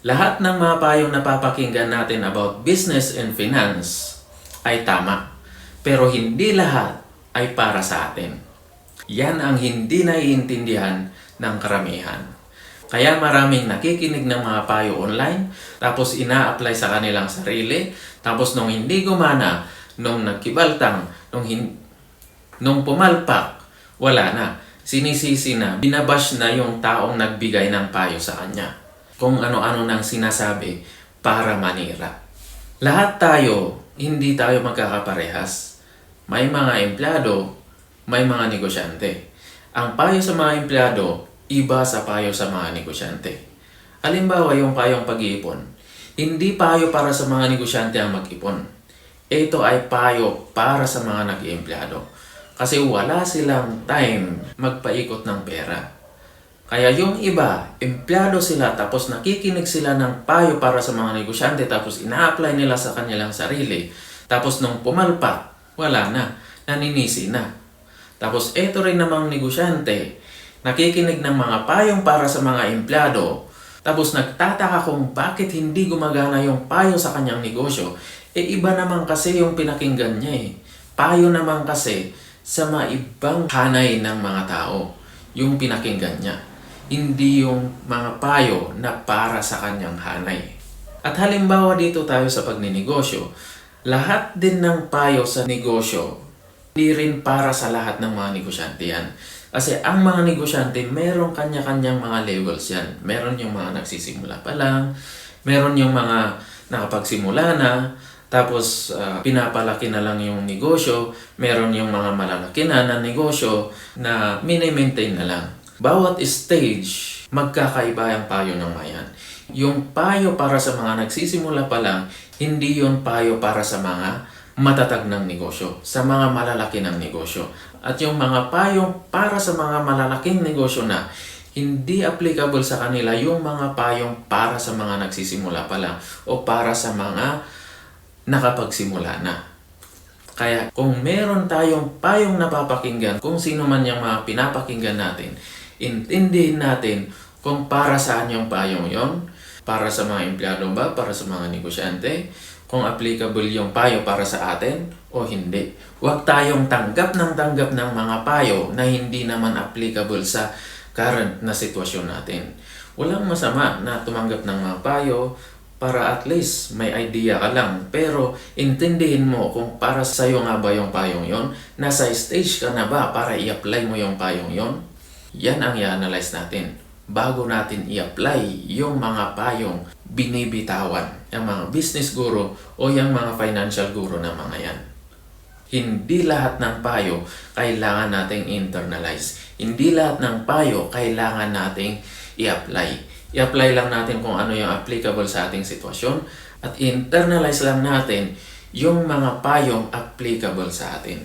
Lahat ng mga payong napapakinggan natin about business and finance ay tama. Pero hindi lahat ay para sa atin. Yan ang hindi naiintindihan ng karamihan. Kaya maraming nakikinig ng mga payo online, tapos ina-apply sa kanilang sarili, tapos nung hindi gumana, nung nagkibaltang, nung pumalpak, wala na. Sinisisi na, binabash na yung taong nagbigay ng payo sa kanya. Kung ano-ano nang sinasabi para manira. Lahat tayo, hindi tayo magkakaparehas. May mga empleyado, may mga negosyante. Ang payo sa mga empleyado, iba sa payo sa mga negosyante. Halimbawa, yung payong pag-iipon. Hindi payo para sa mga negosyante ang mag-ipon. Ito ay payo para sa mga nag-empleyado. Kasi wala silang time magpaikot ng pera. Kaya yung iba, empleyado sila tapos nakikinig sila ng payo para sa mga negosyante tapos ina-apply nila sa kanilang sarili. Tapos nung pumalpak, wala na, naninisi na. Tapos eto rin namang negosyante, nakikinig ng mga payong para sa mga empleyado, tapos nagtataka kung bakit hindi gumagana yung payo sa kanyang negosyo. Iba naman kasi yung pinakinggan niya eh. Payo naman kasi sa mga ibang hanay ng mga tao yung pinakinggan niya. Hindi yung mga payo na para sa kanyang hanay. At halimbawa dito tayo sa pagninegosyo, lahat din ng payo sa negosyo, hindi rin para sa lahat ng mga negosyante yan. Kasi ang mga negosyante, meron kanya-kanyang mga levels yan. Meron yung mga nagsisimula pa lang, meron yung mga nakapagsimula na, tapos pinapalaki na lang yung negosyo, meron yung mga malalaki na negosyo na mini-maintain na lang. Bawat stage, magkakaiba ang payo ng mayan. Yung payo para sa mga nagsisimula pa lang, hindi yun payo para sa mga matatag ng negosyo, sa mga malalaki ng negosyo. At yung mga payong para sa mga malalaking negosyo na, hindi applicable sa kanila yung mga payong para sa mga nagsisimula pa lang o para sa mga nakapagsimula na. Kaya kung meron tayong payong napapakinggan, kung sino man yung mga pinapakinggan natin, intindihin natin kung para saan yung payong yon, para sa mga empleyado ba, para sa mga negosyante, kung applicable yung payo para sa atin o hindi. Huwag tayong tanggap ng mga payo na hindi naman applicable sa current na sitwasyon natin. Walang masama na tumanggap ng mga payo para at least may idea ka lang. Pero intindihin mo kung para sa'yo nga ba yung payong yon, nasa stage ka na ba para i-apply mo yung payong yon. Yan ang i-analyze natin bago natin i-apply yung mga payong binibitawan yung mga business guru o yung mga financial guru na mga yan. Hindi lahat ng payo kailangan nating internalize. Hindi lahat ng payo kailangan nating i-apply. I-apply lang natin kung ano yung applicable sa ating sitwasyon at internalize lang natin yung mga payong applicable sa atin.